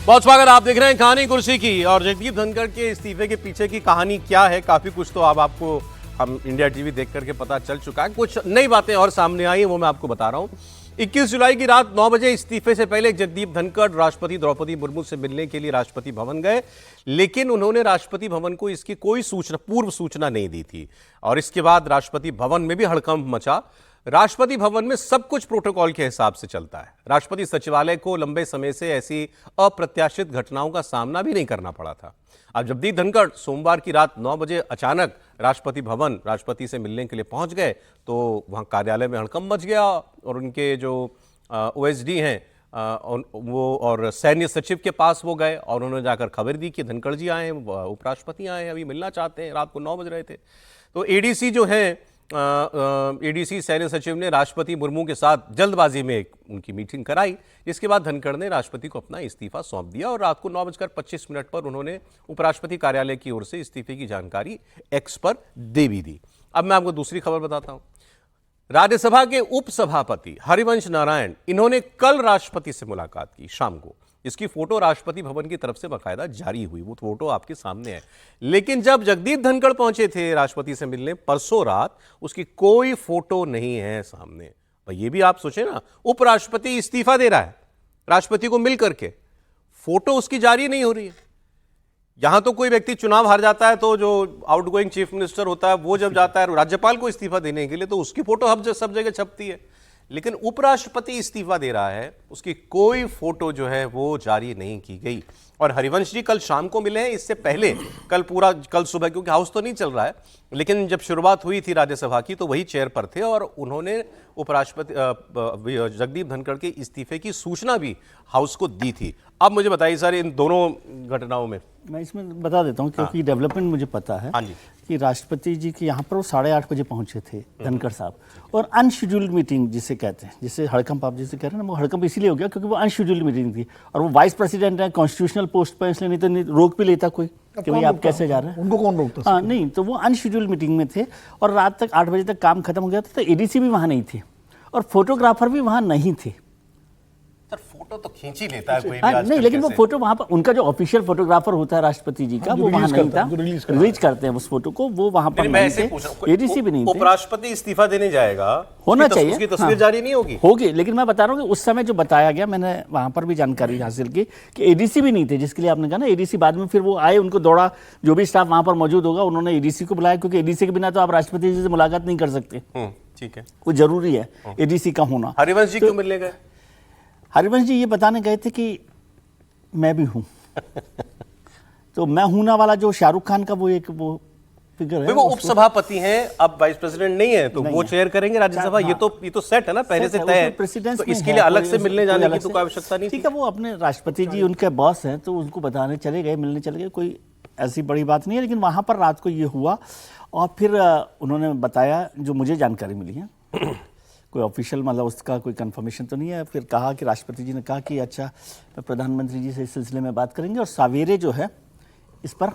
बहुत स्वागत। आप देख रहे हैं कहानी कुर्सी की। और जगदीप धनखड़ के इस्तीफे के पीछे की कहानी क्या है, काफी कुछ तो अब आपको हम इंडिया टीवी देख करके पता चल चुका है। कुछ नई बातें और सामने आई है, वो मैं आपको बता रहा हूं। 21 जुलाई की रात 9 बजे इस्तीफे से पहले जगदीप धनखड़ राष्ट्रपति द्रौपदी मुर्मू से मिलने के लिए राष्ट्रपति भवन गए, लेकिन उन्होंने राष्ट्रपति भवन को इसकी कोई पूर्व सूचना नहीं दी थी। और इसके बाद राष्ट्रपति भवन में भी हड़कंप मचा। राष्ट्रपति भवन में सब कुछ प्रोटोकॉल के हिसाब से चलता है। राष्ट्रपति सचिवालय को लंबे समय से ऐसी अप्रत्याशित घटनाओं का सामना भी नहीं करना पड़ा था। अब जगदीप धनखड़ सोमवार की रात 9 बजे अचानक राष्ट्रपति भवन राष्ट्रपति से मिलने के लिए पहुंच गए तो वहां कार्यालय में हड़कंप मच गया। और उनके जो ओएसडी हैं वो और सैन्य सचिव के पास वो गए और उन्होंने जाकर खबर दी कि धनखड़ जी आए हैं, उपराष्ट्रपति आए हैं, अभी मिलना चाहते हैं। रात को 9 बज रहे थे। तो एडीसी जो है एडीसी सैन्य सचिव ने राष्ट्रपति मुर्मू के साथ जल्दबाजी में उनकी मीटिंग कराई, जिसके बाद धनखड़ ने राष्ट्रपति को अपना इस्तीफा सौंप दिया। और रात को 9:25 पर उन्होंने उपराष्ट्रपति कार्यालय की ओर से इस्तीफे की जानकारी एक्स पर दे भी दी। अब मैं आपको दूसरी खबर बताता हूं। राज्यसभा के उपसभापति हरिवंश नारायण, इन्होंने कल राष्ट्रपति से मुलाकात की शाम को। इसकी फोटो राष्ट्रपति भवन की तरफ से बाकायदा जारी हुई, वो फोटो आपके सामने है। लेकिन जब जगदीप धनखड़ पहुंचे थे राष्ट्रपति से मिलने परसों रात, उसकी कोई फोटो नहीं है सामने। तो ये भी आप सोचें ना, उपराष्ट्रपति इस्तीफा दे रहा है राष्ट्रपति को मिल करके, फोटो उसकी जारी नहीं हो रही है। यहां तो कोई व्यक्ति चुनाव हार जाता है तो जो आउटगोइंग चीफ मिनिस्टर होता है वो जब जाता है राज्यपाल को इस्तीफा देने के लिए तो उसकी फोटो सब जगह छपती है। लेकिन उपराष्ट्रपति इस्तीफा दे रहा है, उसकी कोई फोटो जो है वो जारी नहीं की गई। और हरिवंश जी कल शाम को मिले हैं। इससे पहले कल सुबह, क्योंकि हाउस तो नहीं चल रहा है, लेकिन जब शुरुआत हुई थी राज्यसभा की तो वही चेयर पर थे और उन्होंने उपराष्ट्रपति जगदीप धनखड़ के इस्तीफे की सूचना भी हाउस को दी थी। अब मुझे बताइए सर, इन दोनों घटनाओं में मैं इसमें बता देता हूँ क्योंकि डेवलपमेंट मुझे पता है। हाँ जी। कि राष्ट्रपति जी के यहाँ पर वो 8:30 बजे पहुंचे थे धनखड़ साहब, और अनशेड्यूल्ड मीटिंग जिसे कहते हैं, जिसे हड़कंप आप जिसे कह रहे हैं ना, वो हड़कंप इसीलिए हो गया क्योंकि वो अनशेड्यूल्ड मीटिंग थी और वो वाइस प्रेसिडेंट है, कॉन्स्टिट्यूशनल पोस्ट पर, इसलिए नहीं तो रोक भी लेता कोई कि भाई आप कैसे जा रहे हैं। उनको कौन रोकता? हाँ नहीं, तो वो अनशेड्यूल्ड मीटिंग में थे और रात तक 8 बजे तक काम खत्म हो गया था। तो एडीसी भी वहाँ नहीं थी और फोटोग्राफर भी वहाँ नहीं थे। सर फोटो तो खींच ही लेता है कोई भी नहीं, लेकिन वो फोटो वहां पर उनका जो ऑफिशियल फोटोग्राफर होता है राष्ट्रपति जी का, वो वहां नहीं था। रिलीज करते हैं उस फोटो को, वो वहां पर नहीं थे, एडीसी भी नहीं थे। उपराष्ट्रपति इस्तीफा देने जाएगा, होना चाहिए, उसकी तस्वीर जारी नहीं होगी। लेकिन मैं बता रहा हूँ कि उस समय जो बताया गया, मैंने वहां पर भी जानकारी हासिल की कि एडीसी भी नहीं थे, जिसके लिए आपने कहा ना एडीसी बाद में फिर वो आए, उनको दौड़ा, जो भी स्टाफ वहां पर मौजूद होगा उन्होंने एडीसी को बुलाया, क्योंकि एडीसी के बिना तो आप राष्ट्रपति जी से मुलाकात नहीं कर सकते। ठीक है, वो जरूरी है एडीसी का होना। हरिवंश जी क्यों मिलने गए? हरिवंश जी ये बताने गए थे कि मैं भी हूं। तो मैं हूं ना वाला जो शाहरुख खान का वो फिगर है, वो उपसभापति हैं, अब वाइस प्रेसिडेंट नहीं है तो वो चेयर करेंगे राज्यसभा। ये तो सेट है ना, पहले से तय है, तो इसके लिए अलग से मिलने जाने की तो कोई आवश्यकता नहीं। ठीक है, वो अपने राष्ट्रपति जी उनके बॉस हैं तो उनको बताने चले गए, मिलने चले गए, कोई ऐसी बड़ी बात नहीं है। लेकिन वहां पर रात को ये हुआ और फिर उन्होंने बताया जो मुझे जानकारी मिली है, कोई ऑफिशियल मतलब उसका कोई कंफर्मेशन तो नहीं है। फिर कहा कि राष्ट्रपति जी ने कहा कि अच्छा प्रधानमंत्री जी से इस सिलसिले में बात करेंगे और सवेरे जो है इस पर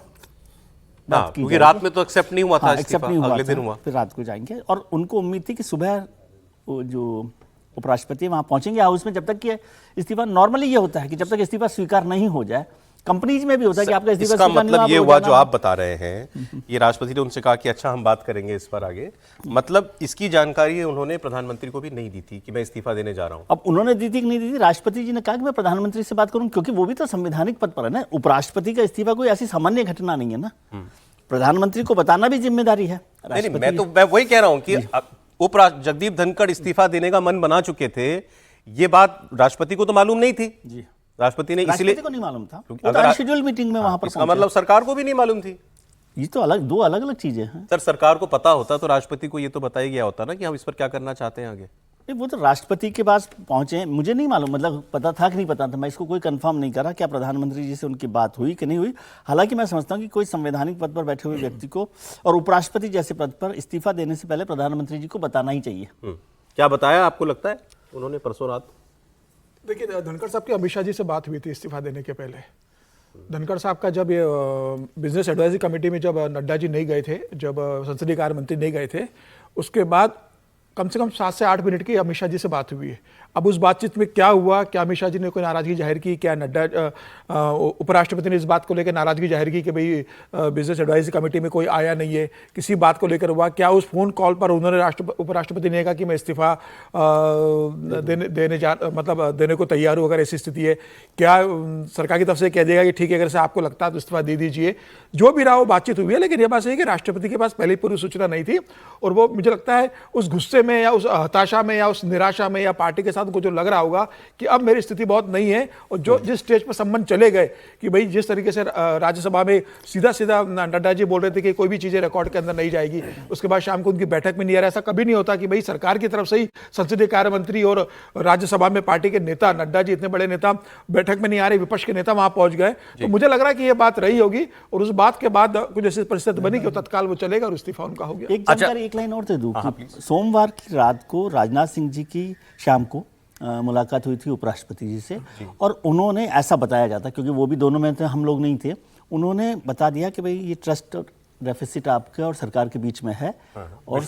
बात की, क्योंकि रात में तो एक्सेप्ट नहीं हुआ था, एक्सेप्ट नहीं हुआ, अगले दिन हुआ। फिर रात को जाएंगे और उनको उम्मीद थी कि सुबह जो उपराष्ट्रपति वहां पहुंचेंगे हाउस में। जब तक कि इस्तीफा, नॉर्मली ये होता है कि जब तक इस्तीफा स्वीकार नहीं हो जाए, कंपनीज में भी होता है कि आपका इस्तीफा इसका मतलब ये हुआ जो आप बता रहे हैं, ये राष्ट्रपति ने उनसे कहा कि अच्छा हम बात करेंगे इस पर आगे, मतलब इसकी जानकारी उन्होंने प्रधानमंत्री को भी नहीं दी थी कि मैं इस्तीफा देने जा रहा हूं। अब उन्होंने दी थी कि नहीं दी थी, राष्ट्रपति जी ने कहा कि मैं प्रधानमंत्री से बात करूं, क्योंकि वो भी तो संवैधानिक पद पर है ना। उपराष्ट्रपति का इस्तीफा कोई ऐसी सामान्य घटना नहीं है ना, प्रधानमंत्री को बताना भी जिम्मेदारी है। मैं वही कह रहा हूं कि जगदीप धनखड़ इस्तीफा देने का मन बना चुके थे, ये बात राष्ट्रपति को तो मालूम नहीं थी जी। राष्ट्रपति ने इसलिए को नहीं मालूम था, अगर शेड्यूल मीटिंग में वहां पर, इसका मतलब सरकार को भी नहीं मालूम थी। ये तो दो अलग अलग चीजें हैं सर। सरकार को पता होता तो राष्ट्रपति को ये तो बताया गया होता ना कि हम इस पर क्या करना चाहते हैं आगे। वो तो राष्ट्रपति के पास पहुंचे, मुझे नहीं मालूम, मतलब पता था कि नहीं पता था, मैं इसको कोई कंफर्म नहीं करा क्या प्रधानमंत्री जी से उनकी बात हुई कि नहीं हुई। हालांकि मैं समझता हूं कि कोई संवैधानिक पद पर बैठे हुए व्यक्ति को और उपराष्ट्रपति जैसे पद पर इस्तीफा देने से पहले प्रधानमंत्री जी को बताना ही चाहिए। क्या बताया आपको लगता है उन्होंने परसों रात? देखिए, धनखड़ साहब की अमित शाह जी से बात हुई थी इस्तीफा देने के पहले। धनखड़ साहब का जब ये बिजनेस एडवाइजरी कमेटी में जब नड्डा जी नहीं गए थे, जब संसदीय कार्य मंत्री नहीं गए थे, उसके बाद कम से कम 7 से 8 मिनट की अमित शाह जी से बात हुई है। अब उस बातचीत में क्या हुआ, क्या अमित शाह जी ने कोई नाराजगी जाहिर की, क्या नड्डा उपराष्ट्रपति ने इस बात को लेकर नाराजगी जाहिर की कि भाई बिजनेस एडवाइजरी कमेटी में कोई आया नहीं है, किसी बात को लेकर हुआ, क्या उस फोन कॉल पर उन्होंने उपराष्ट्रपति ने कहा कि मैं इस्तीफा देने को तैयार हूँ अगर ऐसी स्थिति है, क्या सरकार की तरफ से कह देगा कि ठीक है अगर से आपको लगता है तो इस्तीफा दे दीजिए। जो भी रहा वो बातचीत हुई है, लेकिन यह बात है कि राष्ट्रपति के पास पहले पूरी सूचना नहीं थी और वो मुझे लगता है उस गुस्से में या उस हताशा में या उस निराशा में या पार्टी के साथ उनको जो लग रहा होगा कि अब मेरी स्थिति बहुत नहीं है, और जो जिस स्टेज पर संबंध चले गए कि भाई जिस तरीके से राज्यसभा में सीधा सीधा नड्डा जी बोल रहे थे कि कोई भी चीजें रिकॉर्ड के अंदर नहीं जाएगी, उसके बाद शाम को उनकी बैठक में नहीं आ रहा। ऐसा कभी नहीं होता कि भाई सरकार की तरफ से ही संसदीय कार्य मंत्री और राज्यसभा में पार्टी के नेता, नड्डा जी इतने बड़े नेता बैठक में नहीं आ रहे, विपक्ष के नेता वहां पहुंच गए। तो मुझे लग रहा है कि यह बात रही होगी और उस बात के बाद कुछ ऐसी परिस्थिति बनी कि तत्काल वो चलेगा और इस्तीफा उनका हो गया। एक जानकारी, एक लाइन और दे दूं कि सोमवार की रात को राजनाथ सिंह जी की शाम को मुलाकात हुई थी उपराष्ट्रपति जी से, और उन्होंने ऐसा बताया जाता, क्योंकि वो भी दोनों में थे, हम लोग नहीं थे, उन्होंने बता दिया कि भाई ये ट्रस्ट डेफिसिट आपके और सरकार के बीच में है और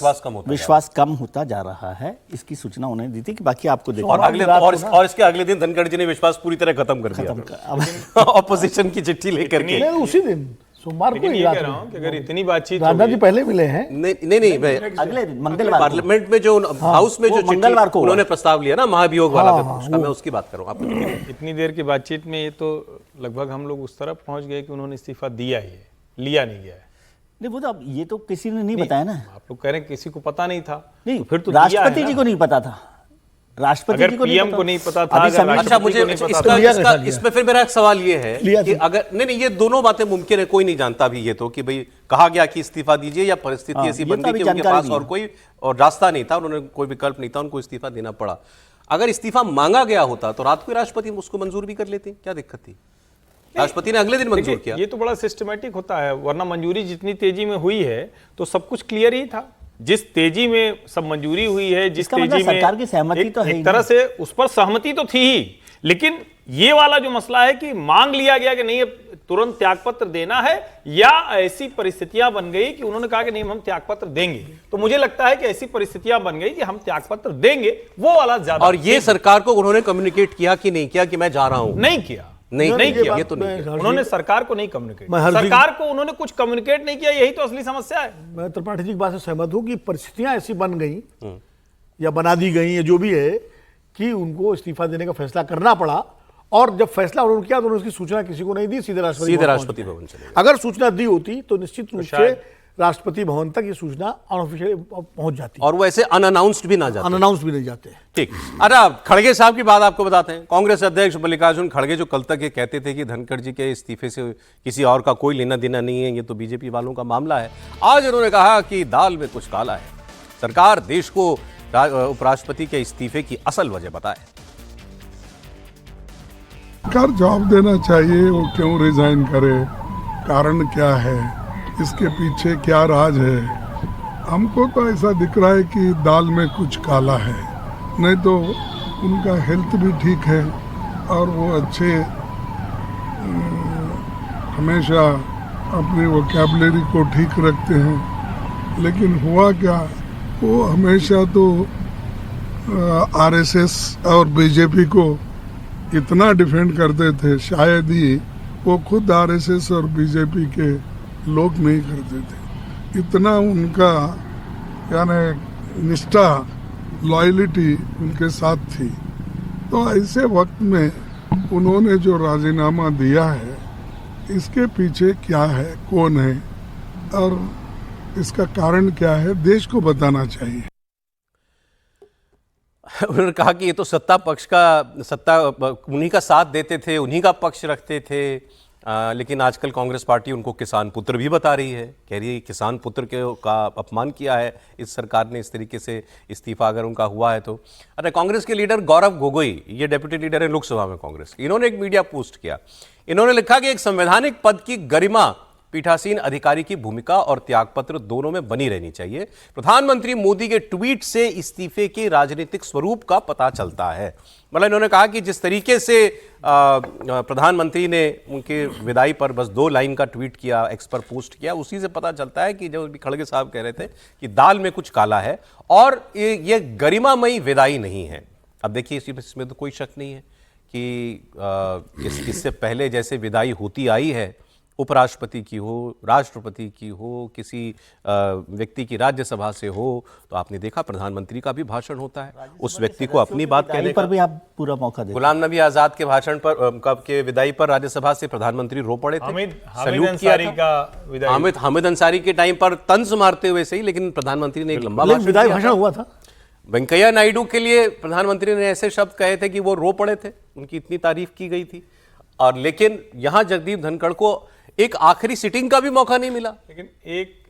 विश्वास कम होता जा रहा है, इसकी सूचना उन्हें दी थी कि बाकी आपको देखो। और इसके अगले दिन धनखड़ जी ने विश्वास पूरी तरह खत्म कर दिया ऑपोजिशन की चिट्ठी लेकर के। उसी दिन सोमवार को ये कह रहा हूं कि अगर इतनी बातचीत राधा जी पहले मिले हैं। नहीं अगले दिन मंगलवार पार्लियामेंट में जो हाउस में जो मंगलवार को उन्होंने प्रस्ताव लिया ना महाभियोग वाला, उसका मैं उसकी बात करूं। आप इतनी देर की बातचीत में ये तो लगभग हम लोग उस तरफ पहुंच गए कि उन्होंने इस्तीफा दिया ही है, लिया नहीं गया है। नहीं, वो तो अब ये तो किसी ने नहीं बताया ना। आप लोग कह रहे हैं किसी को पता नहीं था, नहीं, तो फिर तो राष्ट्रपति जी को नहीं पता था, राष्ट्रपति जी को पीएम को नहीं पता था। अच्छा, मुझे इसमें फिर मेरा एक सवाल ये है कि अगर नहीं ये दोनों बातें मुमकिन है, कोई नहीं जानता भी ये तो कि भाई कहा गया कि इस्तीफा दीजिए या परिस्थिति ऐसी बन गई कि उनके पास और कोई और रास्ता नहीं था, उन्होंने कोई विकल्प नहीं था, उनको इस्तीफा देना पड़ा। अगर इस्तीफा मांगा गया होता तो रात को राष्ट्रपति उसको मंजूर भी कर लेते, क्या दिक्कत थी? राष्ट्रपति ने अगले दिन मंजूर किया। ये तो बड़ा सिस्टमेटिक होता है, वरना मंजूरी जितनी तेजी में हुई है तो सब कुछ क्लियर ही था। जिस तेजी में सब मंजूरी हुई है, जिस तेजी में सरकार की सहमति तो है, एक तरह से उस पर सहमति तो थी ही, लेकिन ये वाला जो मसला है कि मांग लिया गया कि नहीं तुरंत त्यागपत्र देना है, या ऐसी परिस्थितियां बन गई कि उन्होंने कहा कि नहीं हम त्यागपत्र देंगे, तो मुझे लगता है कि ऐसी परिस्थितियां बन गई कि हम त्यागपत्र देंगे, वो वाला ज्यादा। और ये सरकार को उन्होंने कम्युनिकेट किया कि नहीं किया कि मैं जा रहा हूं? नहीं किया, नहीं किया, ये तो नहीं किया उन्होंने, सरकार को नहीं कम्युनिकेट, सरकार को उन्होंने कुछ कम्युनिकेट नहीं किया, यही तो असली समस्या है। मैं त्रिपाठी जी की बात से सहमत हूं कि परिस्थितियां ऐसी बन गई या बना दी गई या जो भी है कि उनको इस्तीफा देने का फैसला करना पड़ा, और जब फैसला उन्होंने किया तो उन्होंने उसकी सूचना किसी को नहीं दी, सीधे राष्ट्रपति भवन चले गए। अगर सूचना दी होती तो निश्चित रूप से राष्ट्रपति भवन तक ये सूचना अनऑफिशियल पहुंच जाती, और वो ऐसे अनअनाउंस्ड भी ना जाते, अनअनाउंस भी नहीं जाते। ठीक। अच्छा, खड़गे साहब की बात आपको बताते हैं। कांग्रेस अध्यक्ष मल्लिकार्जुन खड़गे जो कल तक ये कहते थे कि धनखड़ जी के इस्तीफे से किसी और का कोई लेना देना नहीं है, ये तो बीजेपी वालों का मामला है, आज उन्होंने कहा कि दाल में कुछ काला है, सरकार देश को उपराष्ट्रपति के इस्तीफे की असल वजह बताए। सरकार जवाब देना चाहिए, वो क्यों रिजाइन करे, कारण क्या है, इसके पीछे क्या राज है। हमको तो ऐसा दिख रहा है कि दाल में कुछ काला है, नहीं तो उनका हेल्थ भी ठीक है और वो अच्छे हमेशा अपनी वोकैबुलरी को ठीक रखते हैं। लेकिन हुआ क्या, वो हमेशा तो आरएसएस और बीजेपी को इतना डिफेंड करते थे, शायद ही वो खुद आरएसएस और बीजेपी के लोग नहीं करते थे। इतना उनका यानी निष्ठा, लॉयल्टी उनके साथ थी। तो ऐसे वक्त में उन्होंने जो राजीनामा दिया है, इसके पीछे क्या है, कौन है और इसका कारण क्या है, देश को बताना चाहिए। उन्होंने कहा कि ये तो सत्ता उन्हीं का साथ देते थे, उन्हीं का पक्ष रखते थे, लेकिन आजकल कांग्रेस पार्टी उनको किसान पुत्र भी बता रही है, कह रही है किसान पुत्र का अपमान किया है इस सरकार ने, इस तरीके से इस्तीफा अगर उनका हुआ है तो। अरे कांग्रेस के लीडर गौरव गोगोई, ये डेप्यूटी लीडर है लोकसभा में कांग्रेस, इन्होंने एक मीडिया पोस्ट किया, इन्होंने लिखा कि एक संवैधानिक पद की गरिमा पीठासीन अधिकारी की भूमिका और त्यागपत्र दोनों में बनी रहनी चाहिए। प्रधानमंत्री मोदी के ट्वीट से इस्तीफे के राजनीतिक स्वरूप का पता चलता है। मतलब इन्होंने कहा कि जिस तरीके से प्रधानमंत्री ने उनके विदाई पर बस 2 लाइन का ट्वीट किया, एक्स पर पोस्ट किया, उसी से पता चलता है कि जो खड़गे साहब कह रहे थे कि दाल में कुछ काला है और ये गरिमामयी विदाई नहीं है। अब देखिए इसमें तो कोई शक नहीं है कि इससे पहले जैसे विदाई होती आई है, उपराष्ट्रपति की हो, राष्ट्रपति की हो, किसी व्यक्ति की राज्यसभा से हो, तो आपने देखा प्रधानमंत्री का भी भाषण होता है, उस व्यक्ति को अपनी बात कहने पर भी आप पूरा मौका देते। गुलाम नबी आजाद के भाषण पर के विदाई पर राज्यसभा से प्रधानमंत्री रो पड़े थे, सैल्यूट किया था। हामिद अंसारी के टाइम पर तंज मारते हुए सही, लेकिन प्रधानमंत्री ने एक लंबा विदाई भाषण हुआ था। वेंकैया नायडू के लिए प्रधानमंत्री ने ऐसे शब्द कहे थे कि वो रो पड़े थे, उनकी इतनी तारीफ की गई थी। और लेकिन यहां जगदीप धनखड़ को एक आखिरी सिटिंग का भी मौका नहीं मिला। लेकिन एक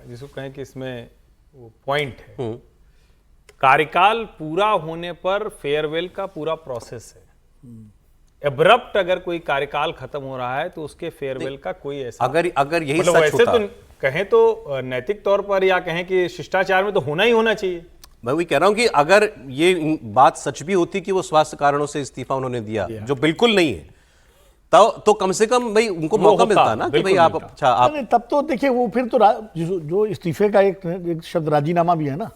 जिसको कहें कि इसमें वो पॉइंट है, कार्यकाल पूरा होने पर फेयरवेल का पूरा प्रोसेस है। एब्रप्ट अगर कोई कार्यकाल खत्म हो रहा है तो उसके फेयरवेल का कोई ऐसा अगर यही मतलब सच वैसे होता, तो कहें तो नैतिक तौर पर या कहें कि शिष्टाचार में तो होना ही होना चाहिए। मैं वही कह रहा हूं कि अगर ये बात सच भी होती कि वो स्वास्थ्य कारणों से इस्तीफा उन्होंने दिया, जो बिल्कुल नहीं है, तो कम से कम भाई उनको मौका मिलता ना कि भाई आप अच्छा आप नहीं, तब तो देखिए वो फिर तो जो इस्तीफे का एक शब्द राजीनामा भी है ना,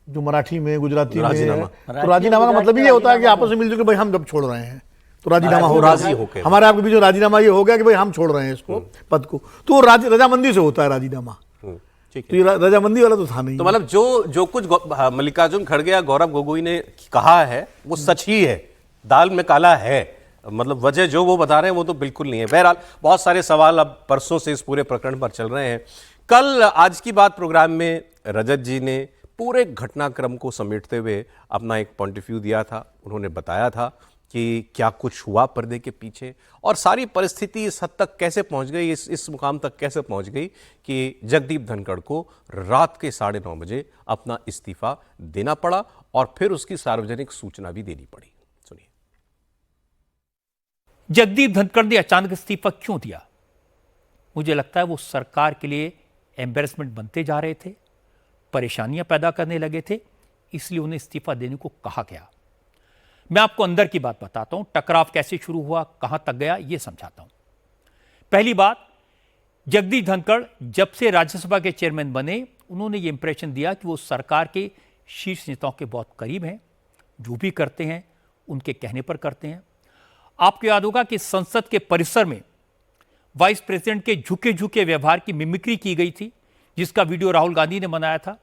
जो मराठी में गुजराती में है, तो राजीनामा का मतलब ये होता है कि आपस में मिलजुल के भाई हम जब छोड़ रहे हैं तो राजीनामा हो राजी होके हमारे आपके बीच में राजीनामा ये हो गया कि भाई हम छोड़ रहे हैं इसको पद को, तो वो रजामंदी से होता है राजीनामा। तो ये रजामंदी वाला तो था नहीं। तो मतलब जो कुछ मल्लिकार्जुन खड़गे या गौरव गोगोई ने कहा है वो सच ही है, दाल में काला है, मतलब वजह जो वो बता रहे हैं वो तो बिल्कुल नहीं है। बहरहाल बहुत सारे सवाल अब परसों से इस पूरे प्रकरण पर चल रहे हैं। कल आज की बात प्रोग्राम में रजत जी ने पूरे घटनाक्रम को समेटते हुए अपना एक पॉइंट ऑफ व्यू दिया था। उन्होंने बताया था कि क्या कुछ हुआ पर्दे के पीछे और सारी परिस्थिति इस हद तक कैसे पहुंच गई, इस मुकाम तक कैसे पहुंच गई कि जगदीप धनखड़ को रात के 9:30 बजे अपना इस्तीफा देना पड़ा और फिर उसकी सार्वजनिक सूचना भी देनी पड़ी। सुनिए। जगदीप धनखड़ ने अचानक इस्तीफा क्यों दिया? मुझे लगता है वो सरकार के लिए एम्बेरसमेंट बनते जा रहे थे, परेशानियां पैदा करने लगे थे, इसलिए उन्हें इस्तीफा देने को कहा गया। मैं आपको अंदर की बात बताता हूं, टकराव कैसे शुरू हुआ, कहां तक गया, यह समझाता हूं। पहली बात, जगदीप धनखड़ जब से राज्यसभा के चेयरमैन बने, उन्होंने ये इंप्रेशन दिया कि वो सरकार के शीर्ष नेताओं के बहुत करीब हैं, जो भी करते हैं उनके कहने पर करते हैं। आपको याद होगा कि संसद के परिसर में वाइस प्रेसिडेंट के झुके झुके व्यवहार की मिमिक्री की गई थी, जिसका वीडियो राहुल गांधी ने बनाया था।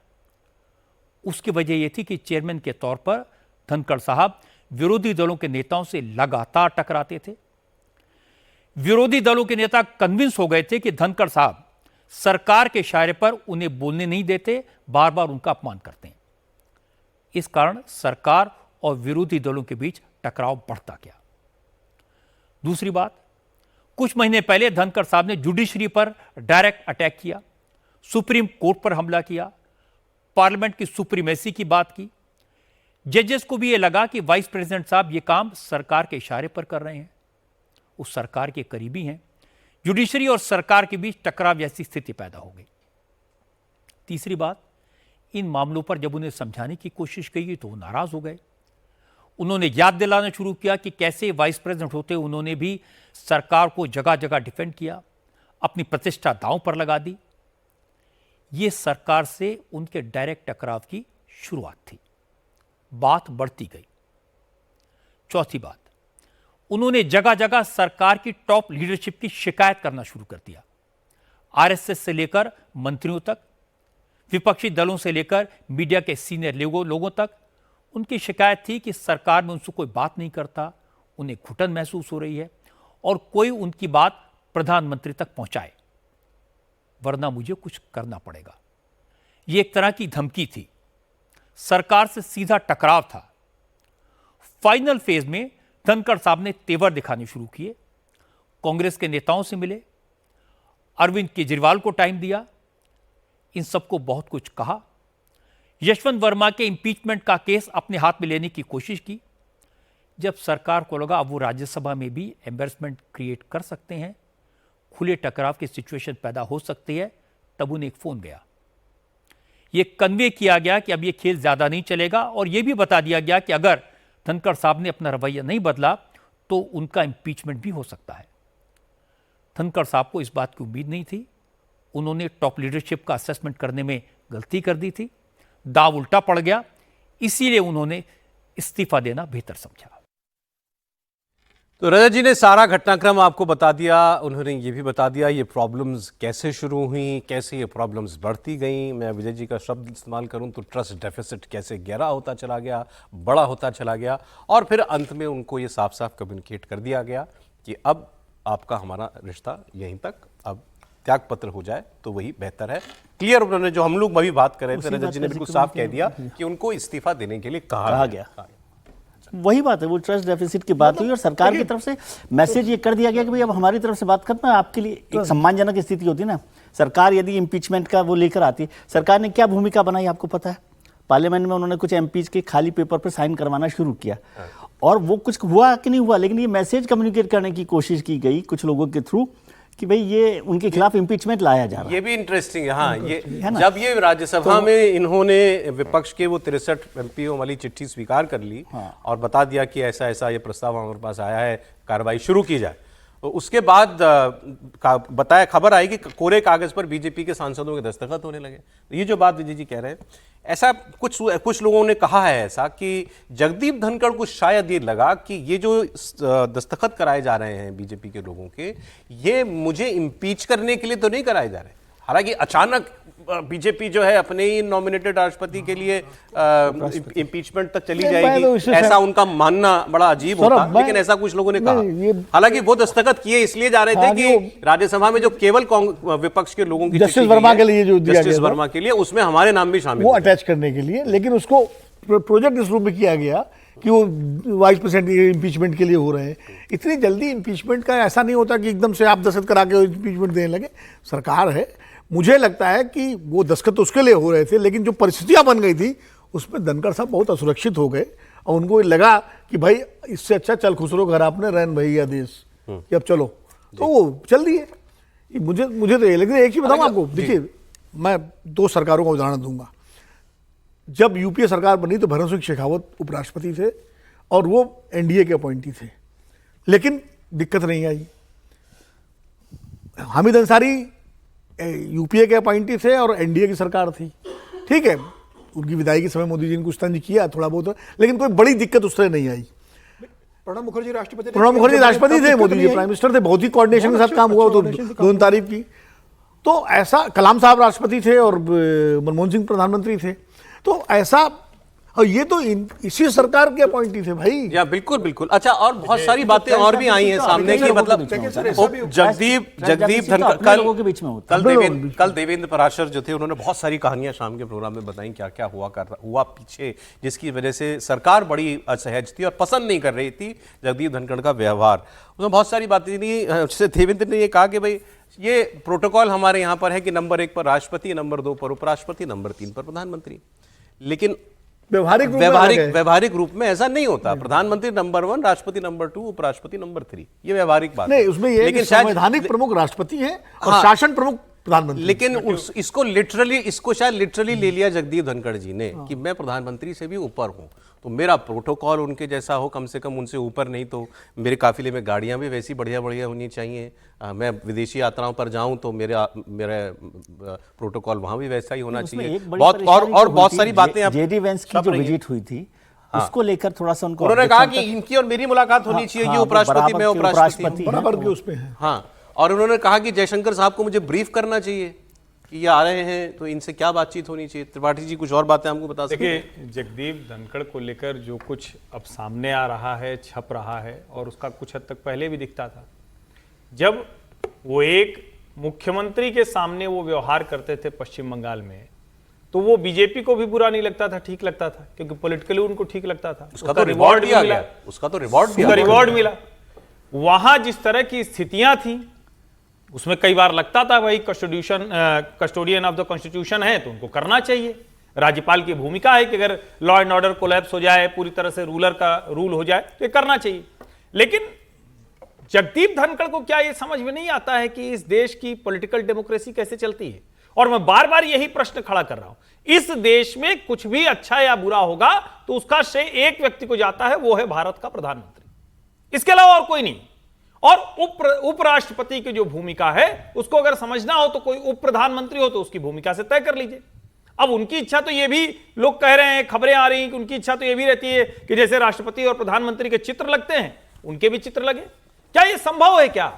उसकी वजह यह थी कि चेयरमैन के तौर पर धनखड़ साहब विरोधी दलों के नेताओं से लगातार टकराते थे। विरोधी दलों के नेता कन्विंस हो गए थे कि धनखड़ साहब सरकार के इशारे पर उन्हें बोलने नहीं देते, बार बार उनका अपमान करते हैं। इस कारण सरकार और विरोधी दलों के बीच टकराव बढ़ता गया। दूसरी बात, कुछ महीने पहले धनखड़ साहब ने जुडिशरी पर डायरेक्ट अटैक किया, सुप्रीम कोर्ट पर हमला किया, पार्लियामेंट की सुप्रीमेसी की बात की। जजेस को भी यह लगा कि वाइस प्रेसिडेंट साहब ये काम सरकार के इशारे पर कर रहे हैं, उस सरकार के करीबी हैं। जुडिशरी और सरकार के बीच टकराव जैसी स्थिति पैदा हो गई। तीसरी बात, इन मामलों पर जब उन्हें समझाने की कोशिश की तो वो नाराज हो गए। उन्होंने याद दिलाना शुरू किया कि कैसे वाइस प्रेसिडेंट होते उन्होंने भी सरकार को जगह जगह डिफेंड किया, अपनी प्रतिष्ठा दांव पर लगा दी। ये सरकार से उनके डायरेक्ट टकराव की शुरुआत थी। बात बढ़ती गई। चौथी बात, उन्होंने जगह जगह सरकार की टॉप लीडरशिप की शिकायत करना शुरू कर दिया। आरएसएस से लेकर मंत्रियों तक, विपक्षी दलों से लेकर मीडिया के सीनियर लोगों तक उनकी शिकायत थी कि सरकार में उनसे कोई बात नहीं करता, उन्हें घुटन महसूस हो रही है और कोई उनकी बात प्रधानमंत्री तक पहुंचाए, वरना मुझे कुछ करना पड़ेगा। यह एक तरह की धमकी थी, सरकार से सीधा टकराव था। फाइनल फेज में धनखड़ साहब ने तेवर दिखाने शुरू किए, कांग्रेस के नेताओं से मिले, अरविंद केजरीवाल को टाइम दिया, इन सबको बहुत कुछ कहा। यशवंत वर्मा के इंपीचमेंट का केस अपने हाथ में लेने की कोशिश की। जब सरकार को लगा अब वो राज्यसभा में भी एम्बैरेसमेंट क्रिएट कर सकते हैं, खुले टकराव की सिचुएशन पैदा हो सकती है, तब उन्हें एक फोन गया। ये कन्वे किया गया कि अब ये खेल ज्यादा नहीं चलेगा और यह भी बता दिया गया कि अगर धनखड़ साहब ने अपना रवैया नहीं बदला तो उनका इंपीचमेंट भी हो सकता है। धनखड़ साहब को इस बात की उम्मीद नहीं थी। उन्होंने टॉप लीडरशिप का असेसमेंट करने में गलती कर दी थी, दाव उल्टा पड़ गया, इसीलिए उन्होंने इस्तीफा देना बेहतर समझा। तो रजत जी ने सारा घटनाक्रम आपको बता दिया। उन्होंने ये भी बता दिया ये प्रॉब्लम्स कैसे शुरू हुई, कैसे ये प्रॉब्लम्स बढ़ती गईं। मैं विजय जी का शब्द इस्तेमाल करूं तो ट्रस्ट डेफिसिट कैसे गहरा होता चला गया, बड़ा होता चला गया, और फिर अंत में उनको ये साफ साफ कम्युनिकेट कर दिया गया कि अब आपका हमारा रिश्ता यहीं तक, अब त्यागपत्र हो जाए तो वही बेहतर है। क्लियर उन्होंने, जो हम लोग अभी बात कर रहे थे, रजत जी ने बिल्कुल साफ कह दिया कि उनको इस्तीफा देने के लिए कहा गया। वही बात है, वो ट्रस्ट डेफिसिट की बात हुई और सरकार की तरफ से मैसेज ये कर दिया गया कि भाई अब हमारी तरफ से बात खत्म है। आपके लिए एक सम्मानजनक स्थिति होती ना, सरकार यदि इम्पीचमेंट का वो लेकर आती। सरकार ने क्या भूमिका बनाई आपको पता है? पार्लियामेंट में उन्होंने कुछ एमपीज के खाली पेपर पर साइन करवाना शुरू किया और वो कुछ हुआ कि नहीं हुआ, लेकिन ये मैसेज कम्युनिकेट करने की कोशिश की गई कुछ लोगों के थ्रू कि भाई ये उनके खिलाफ इम्पीचमेंट लाया जा रहा है। ये भी इंटरेस्टिंग है। हाँ, ये जब ये राज्यसभा में इन्होंने विपक्ष के वो 63 एमपीओ वाली चिट्ठी स्वीकार कर ली और बता दिया कि ऐसा ऐसा ये प्रस्ताव हमारे पास आया है, कार्रवाई शुरू की जाए, तो उसके बाद बताया, खबर आई कि कोरे कागज पर बीजेपी के सांसदों के दस्तखत होने लगे। ये जो बात विजय जी कह रहे हैं, ऐसा कुछ लोगों ने कहा है ऐसा कि जगदीप धनखड़ को शायद ये लगा कि ये जो दस्तखत कराए जा रहे हैं बीजेपी के लोगों के, ये मुझे इम्पीच करने के लिए तो नहीं कराए जा रहे। हालांकि अचानक बीजेपी जो है अपने ही नॉमिनेटेड राष्ट्रपति के लिए इम्पीचमेंट तक चली जाएगी, ऐसा उनका मानना बड़ा अजीब होता, लेकिन ऐसा कुछ लोगों ने कहा। हालांकि वो दस्तखत किए इसलिए जा रहे थे कि राज्यसभा में जो केवल विपक्ष के लोगों की जस्टिस वर्मा के लिए जो दिया जस्टिस वर्मा के लिए, उसमें हमारे नाम भी शामिल, वो अटैच करने के लिए, लेकिन उसको प्रोजेक्ट इस रूप में किया गया कि वो वाइस प्रेसिडेंट इम्पीचमेंट के लिए हो रहे हैं। इतनी जल्दी इम्पीचमेंट का ऐसा नहीं होता कि एकदम से आप दस्तखत करा के इम्पीचमेंट देने लगे। सरकार है, मुझे लगता है कि वो दस्तखत उसके लिए हो रहे थे, लेकिन जो परिस्थितियां बन गई थी उसमें धनखड़ साहब बहुत असुरक्षित हो गए और उनको लगा कि भाई इससे अच्छा चल खुसरो घर आपने रैन भैया देश कि अब चलो, तो वो चल दिए। मुझे तो ये लेकिन एक चीज बताऊं आपको, देखिए मैं 2 सरकारों का उदाहरण दूंगा। जब यूपीए सरकार बनी तो भरण सिंह शेखावत उपराष्ट्रपति थे और वो एनडीए के अपॉइंटी थे, लेकिन दिक्कत नहीं आई। हामिद अंसारी यूपीए के अपॉइंटी थे और एनडीए की सरकार थी, ठीक है, उनकी विदाई के समय मोदी जी ने कुछ तंज किया थोड़ा बहुत, लेकिन कोई बड़ी दिक्कत उससे नहीं आई। प्रणब मुखर्जी राष्ट्रपति थे, मोदी जी प्राइम मिनिस्टर थे, बहुत ही कोऑर्डिनेशन के साथ काम हुआ, तो दोनों तारीफ की। तो ऐसा कलाम साहब राष्ट्रपति थे और मनमोहन सिंह प्रधानमंत्री थे, तो ऐसा, और ये तो इसी सरकार के अपॉइंटी थे भाई। या बिल्कुल बिल्कुल। अच्छा, और बहुत सारी बातें और भी आई हैं सामने की, मतलब जगदीप धनखड़, कल देवेंद्र पराशर जो थे, उन्होंने बहुत सारी कहानियां शाम के प्रोग्राम में बताई, क्या क्या हुआ पीछे, जिसकी वजह से सरकार बड़ी असहज थी और पसंद नहीं कर रही थी जगदीप धनखड़ का व्यवहार। उसमें बहुत सारी बातें थी। देवेंद्र ने ये कहा कि भाई ये प्रोटोकॉल हमारे यहाँ पर है कि नंबर 1 पर राष्ट्रपति, नंबर 2 पर उपराष्ट्रपति, नंबर 3 पर प्रधानमंत्री, लेकिन व्यवहारिक रूप में ऐसा नहीं होता। प्रधानमंत्री नंबर 1, राष्ट्रपति नंबर 2, उपराष्ट्रपति नंबर 3, ये व्यवहारिक बात नहीं, उसमें ये लेकिन संवैधानिक प्रमुख राष्ट्रपति है और शासन प्रमुख प्रधानमंत्री। लेकिन इसको शायद लिटरली ले लिया जगदीप धनखड़ जी ने कि मैं प्रधानमंत्री से भी ऊपर हूं, तो मेरा प्रोटोकॉल उनके जैसा हो, कम से कम उनसे ऊपर नहीं तो मेरे काफिले में गाड़ियां भी वैसी बढ़िया बढ़िया होनी चाहिए। मैं विदेशी यात्राओं पर जाऊं तो मेरा प्रोटोकॉल वहां भी वैसा ही होना चाहिए। बहुत सारी बातें। जेडी वेंस की जो विजिट हुई थी, उसको लेकर थोड़ा सा उन्होंने कहा कि इनकी और मेरी मुलाकात होनी चाहिए, ये उपराष्ट्रपति, मैं उपराष्ट्रपति, बराबर के उसमें है। हाँ, और उन्होंने कहा कि जयशंकर साहब को मुझे ब्रीफ करना चाहिए कि ये आ रहे हैं तो इनसे क्या बातचीत होनी चाहिए। त्रिपाठी जी कुछ और बातें हमको बता सकते हैं? देखिए, जगदीप धनखड़ को लेकर जो कुछ अब सामने आ रहा है, छप रहा है, और उसका कुछ हद तक पहले भी दिखता था। जब वो एक मुख्यमंत्री के सामने वो व्यवहार करते थे पश्चिम बंगाल में, तो वो बीजेपी को भी बुरा नहीं लगता था, ठीक लगता था, क्योंकि पॉलिटिकली उनको ठीक लगता था। उसका तो रिवॉर्ड मिला, उसका तो रिवॉर्ड मिला। वहां जिस तरह की स्थितियां थी उसमें कई बार लगता था भाई कस्टोडियन ऑफ द कॉन्स्टिट्यूशन है तो उनको करना चाहिए। राज्यपाल की भूमिका है कि अगर लॉ एंड ऑर्डर कोलैप्स हो जाए, पूरी तरह से रूलर का रूल हो जाए, तो ये करना चाहिए। लेकिन जगदीप धनखड़ को क्या यह समझ में नहीं आता है कि इस देश की पॉलिटिकल डेमोक्रेसी कैसे चलती है? और मैं बार बार यही प्रश्न खड़ा कर रहा हूं, इस देश में कुछ भी अच्छा या बुरा होगा तो उसका श्रेय एक व्यक्ति को जाता है, वो है भारत का प्रधानमंत्री, इसके अलावा और कोई नहीं। और उपराष्ट्रपति की जो भूमिका है उसको अगर समझना हो तो कोई उप प्रधानमंत्री हो तो उसकी भूमिका से तय कर लीजिए। अब उनकी इच्छा तो ये भी लोग कह रहे हैं, खबरें आ रही हैं कि उनकी इच्छा तो ये भी रहती है कि जैसे राष्ट्रपति और प्रधानमंत्री के चित्र लगते हैं उनके भी चित्र लगे। क्या ये संभव है क्या?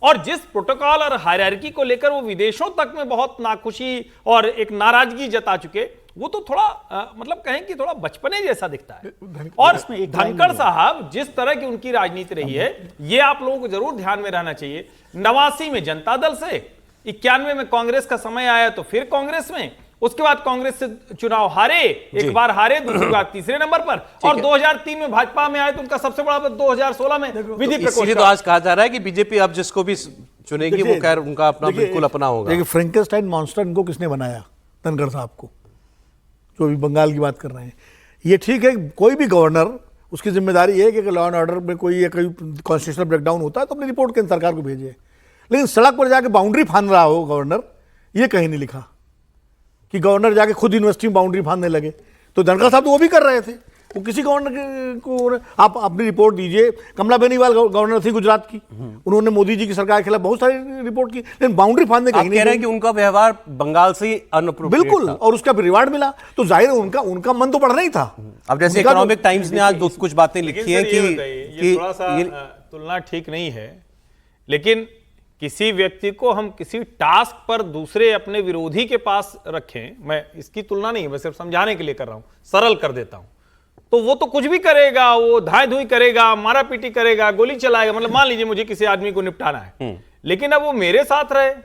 और जिस प्रोटोकॉल और हायरार्की को लेकर वो विदेशों तक में बहुत नाखुशी और एक नाराजगी जता चुके, वो तो थोड़ा मतलब कहें कि थोड़ा बचपने जैसा दिखता है। और धनखड़ साहब जिस तरह की उनकी राजनीति रही है, ये आप लोगों को जरूर ध्यान में रहना चाहिए। 89 में जनता दल से, 91 में कांग्रेस का समय आया तो फिर कांग्रेस में, उसके बाद कांग्रेस से चुनाव हारे, एक बार हारे, दूसरी बार तीसरे नंबर पर, और 2003 में भाजपा में आए तो उनका सबसे बड़ा 2016 में विधि इसीलिए तो आज कहा जा रहा है कि बीजेपी अब जिसको भी चुनेगी वो खैर उनका अपना बिल्कुल अपना होगा। देखिए, फ्रैंकेनस्टाइन मॉन्स्टर इनको किसने बनाया? धनखड़ साहब को, जो अभी बंगाल की बात कर रहे हैं। ये ठीक है, कोई भी गवर्नर, उसकी जिम्मेदारी है कि लॉ एंड ऑर्डर में कोई कॉन्स्टिट्यूशनल ब्रेकडाउन होता है तो अपनी रिपोर्ट केंद्र सरकार को भेजे। लेकिन सड़क पर जाके बाउंड्री फांद रहा हो गवर्नर, ये कहीं नहीं लिखा कि गवर्नर जाके खुद यूनिवर्सिटी में बाउंड्री फांदने लगे। तो धनखड़ साहब तो वो भी कर रहे थे, वो किसी गवर्नर को आप अपनी रिपोर्ट दीजिए। कमला बेनीवाल गवर्नर थी गुजरात की, उन्होंने मोदी जी की सरकार के खिलाफ बहुत सारी रिपोर्ट की, लेकिन बाउंड्री फांदने कहीं नहीं। कह रहे हैं कि उनका व्यवहार बंगाल से अनअप्रोप्रिएट बिल्कुल, और उसका भी रिवार्ड मिला, तो जाहिर है उनका मन तो बढ़ना ही था। अब जैसे इकोनॉमिक टाइम्स ने आज कुछ बातें लिखी हैं कि थोड़ा सा तुलना ठीक नहीं है, लेकिन किसी व्यक्ति को हम किसी टास्क पर दूसरे अपने विरोधी के पास रखें, मैं इसकी तुलना नहीं, मैं सिर्फ समझाने के लिए कर रहा हूं, सरल कर देता हूं, तो वो तो कुछ भी करेगा, वो धाए धुई करेगा, मारा पीटी करेगा, गोली चलाएगा। मतलब मान लीजिए मुझे किसी आदमी को निपटाना है, लेकिन अब वो मेरे साथ रहे,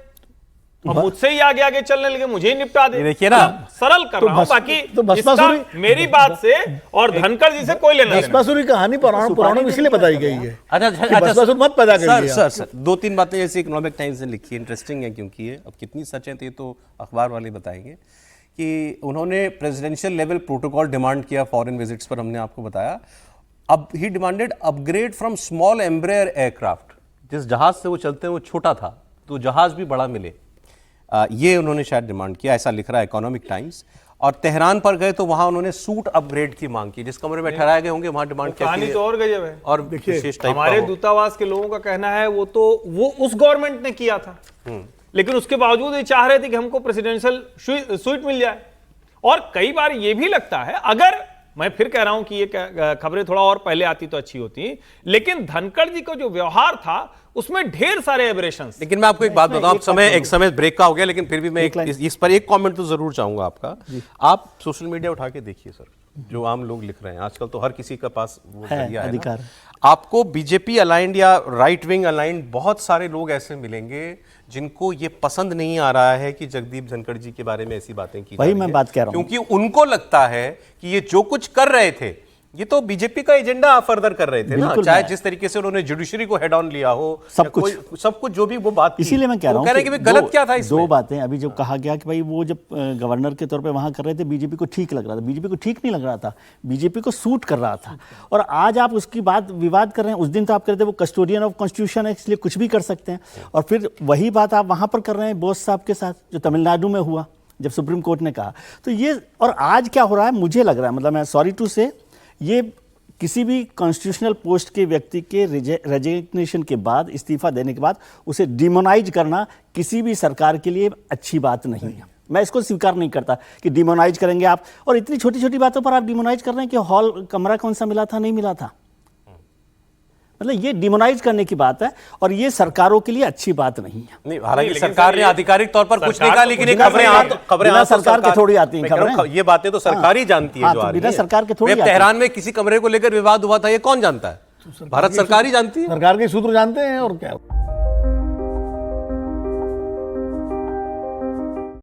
अब मुझसे ही आगे आगे चलने लगे, मुझे ही निपटा दे। देखिए ना, सरल कर रहा हूं, बाकी इसका मेरी बात से और धनखड़ जी से कोई लेना नहीं। भस्मासुरी कहानी पुराणों में इसलिए बताई गई है। भस्मासुर मत पैदा करिए। सर 2-3 बातें जैसे इकोनॉमिक टाइम्स ने लिखी, इंटरेस्टिंग है क्योंकि ये अब कितनी सच है तो अखबार वाले बताएंगे कि उन्होंने प्रेसिडेंशियल लेवल प्रोटोकॉल डिमांड किया फॉरेन विजिट्स पर, हमने आपको बताया। अब ही demanded upgrade from small Embraer aircraft, जिस जहाज से वो चलते हैं वो छोटा था तो जहाज भी बड़ा मिले, ये उन्होंने शायद डिमांड किया, ऐसा लिख रहा है इकोनॉमिक टाइम्स। और तेहरान पर गए तो वहां उन्होंने सूट अपग्रेड की मांग की, जिस कमरे में ठहराए गए होंगे वहां डिमांड किया। कहानी तो और गजब है। और देखिए हमारे दूतावास के लोगों का कहना है वो उस गवर्नमेंट ने किया था, लेकिन उसके बावजूद ये चाह रहे थे कि हमको प्रेसिडेंशियल स्वीट मिल जाए। और कई बार ये भी लगता है, अगर मैं फिर कह रहा हूं कि ये खबरें थोड़ा और पहले आती तो अच्छी होती, लेकिन धनखड़ जी का जो व्यवहार था उसमें ढेर सारे एबरेशंस। लेकिन मैं आपको एक बात बताऊं, एक समय ब्रेक का हो गया, लेकिन फिर भी मैं इस पर एक कमेंट तो जरूर चाहूंगा आपका। आप सोशल मीडिया उठा के देखिए सर, जो आम लोग लिख रहे हैं आजकल, तो हर किसी के पास वो जरिया है अधिकार ना। आपको बीजेपी अलाइंड या राइट विंग अलाइंड बहुत सारे लोग ऐसे मिलेंगे जिनको ये पसंद नहीं आ रहा है कि जगदीप धनखड़ जी के बारे में ऐसी बातें की। वही मैं बात कह रहा हूं, क्योंकि उनको लगता है कि ये जो कुछ कर रहे थे ये तो बीजेपी का एजेंडा फर्दर कर रहे थे ना, चाहे जिस तरीके से उन्होंने जुडिशरी को हेड ऑन लिया हो, सब कुछ जो भी वो बात, इसीलिए मैं कह रहा हूं कि गलत क्या था इसमें। दो बातें अभी जो कहा गया कि भाई वो जब गवर्नर के तौर पे वहां कर रहे थे बीजेपी को ठीक लग रहा था, बीजेपी को ठीक नहीं लग रहा था, बीजेपी को सूट कर रहा था। और आज आप उसकी बात विवाद कर रहे हैं। उस दिन तो आप कहते थे वो कस्टोडियन ऑफ कॉन्स्टिट्यूशन है इसलिए कुछ भी कर सकते हैं, और फिर वही बात आप वहां पर कर रहे हैं बोस साहब के साथ, जो तमिलनाडु में हुआ जब सुप्रीम कोर्ट ने कहा। तो ये, और आज क्या हो रहा है मुझे लग रहा है, मतलब मैं सॉरी टू से, ये किसी भी कॉन्स्टिट्यूशनल पोस्ट के व्यक्ति के रेजिग्नेशन के बाद, इस्तीफा देने के बाद उसे डिमोनाइज करना किसी भी सरकार के लिए अच्छी बात नहीं है। मैं इसको स्वीकार नहीं करता कि डिमोनाइज करेंगे आप, और इतनी छोटी छोटी बातों पर आप डिमोनाइज कर रहे हैं कि हॉल कमरा कौन सा मिला था नहीं मिला था। मतलब ये डिमोनाइज करने की बात है, और ये सरकारों के लिए अच्छी बात नहीं है। नहीं, हालांकि सरकार ने आधिकारिक तौर पर कुछ नहीं कहा, लेकिन खबरें सरकार के थोड़ी आती हैं खबरें, ये बातें तो सरकार ही जानती है जो आ रही है। बिना सरकार के थोड़ी। तेहरान में किसी कमरे को लेकर विवाद हुआ था, ये कौन जानता है? भारत सरकार ही जानती है, सरकार के सूत्र जानते हैं और क्या।